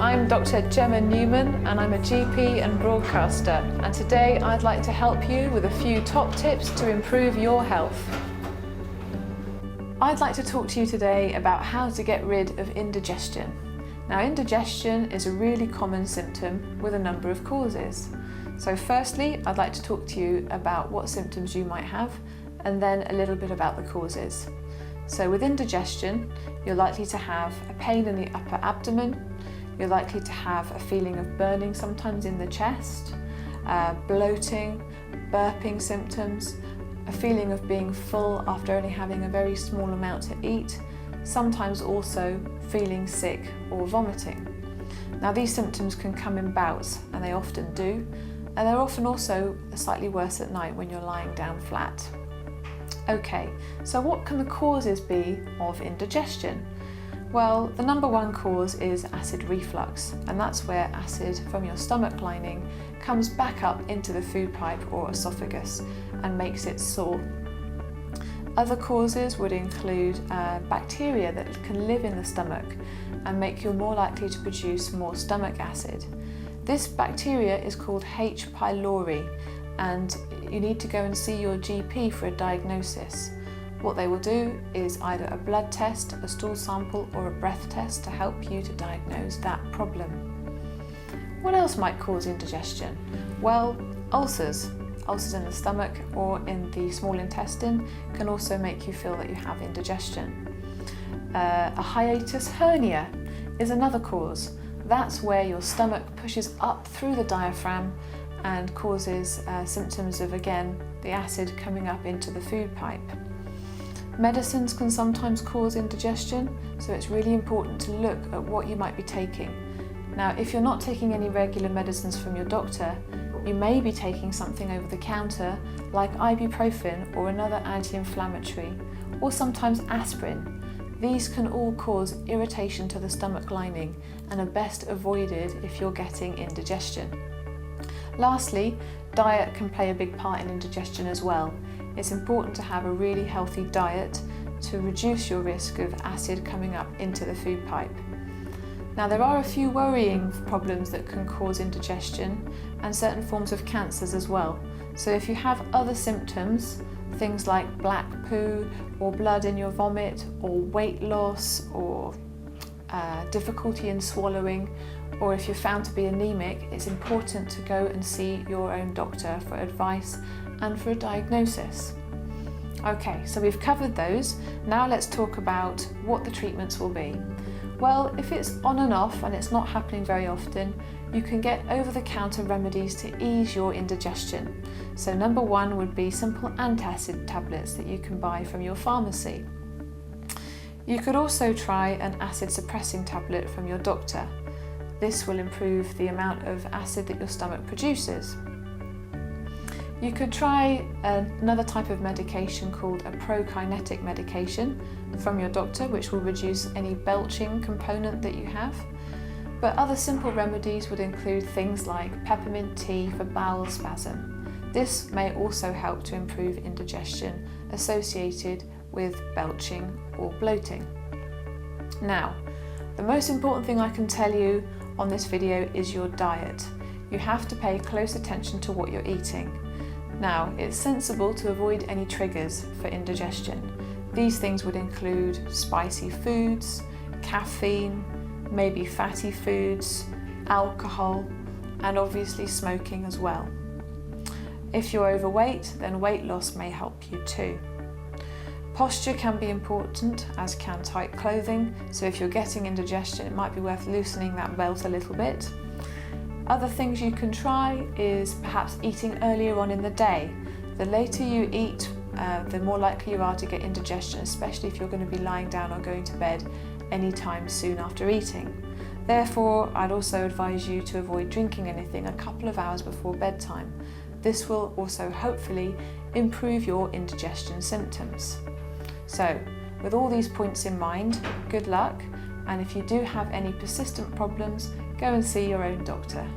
I'm Dr. Gemma Newman and I'm a GP and broadcaster, and today I'd like to help you with a few top tips to improve your health. I'd like to talk to you today about how to get rid of indigestion. Now, indigestion is a really common symptom with a number of causes. So firstly, I'd like to talk to you about what symptoms you might have and then a little bit about the causes. So with indigestion, you're likely to have a pain in the upper abdomen, you're likely to have a feeling of burning sometimes in the chest, bloating, burping symptoms, a feeling of being full after only having a very small amount to eat, sometimes also feeling sick or vomiting. Now, these symptoms can come in bouts, and they often do, and they're often also slightly worse at night when you're lying down flat. Okay, so what can the causes be of indigestion? Well, the number one cause is acid reflux, and that's where acid from your stomach lining comes back up into the food pipe or esophagus and makes it sore. Other causes would include bacteria that can live in the stomach and make you more likely to produce more stomach acid. This bacteria is called H. pylori, and you need to go and see your GP for a diagnosis. What they will do is either a blood test, a stool sample, or a breath test to help you to diagnose that problem. What else might cause indigestion? Well, ulcers. Ulcers in the stomach or in the small intestine can also make you feel that you have indigestion. A hiatus hernia is another cause. That's where your stomach pushes up through the diaphragm and causes symptoms of, again, the acid coming up into the food pipe. Medicines can sometimes cause indigestion, so it's really important to look at what you might be taking. Now, if you're not taking any regular medicines from your doctor, you may be taking something over the counter like ibuprofen or another anti-inflammatory, or sometimes aspirin. These can all cause irritation to the stomach lining and are best avoided if you're getting indigestion. Lastly, diet can play a big part in indigestion as well. It's important to have a really healthy diet to reduce your risk of acid coming up into the food pipe. Now, there are a few worrying problems that can cause indigestion and certain forms of cancers as well. So if you have other symptoms, things like black poo or blood in your vomit or weight loss or difficulty in swallowing, or if you're found to be anemic, it's important to go and see your own doctor for advice and for a diagnosis. Okay, so we've covered those. Now let's talk about what the treatments will be. Well, if it's on and off and it's not happening very often, you can get over-the-counter remedies to ease your indigestion. So number one would be simple antacid tablets that you can buy from your pharmacy. You could also try an acid-suppressing tablet from your doctor. This will improve the amount of acid that your stomach produces. You could try another type of medication called a prokinetic medication from your doctor, which will reduce any belching component that you have. But other simple remedies would include things like peppermint tea for bowel spasm. This may also help to improve indigestion associated with belching or bloating. Now, the most important thing I can tell you on this video is your diet. You have to pay close attention to what you're eating. Now, it's sensible to avoid any triggers for indigestion. These things would include spicy foods, caffeine, maybe fatty foods, alcohol, and obviously smoking as well. If you're overweight, then weight loss may help you too. Posture can be important, as can tight clothing, so if you're getting indigestion, it might be worth loosening that belt a little bit. Other things you can try is perhaps eating earlier on in the day. The later you eat, the more likely you are to get indigestion, especially if you're going to be lying down or going to bed anytime soon after eating. Therefore, I'd also advise you to avoid drinking anything a couple of hours before bedtime. This will also hopefully improve your indigestion symptoms. So, with all these points in mind, good luck, and if you do have any persistent problems, go and see your own doctor.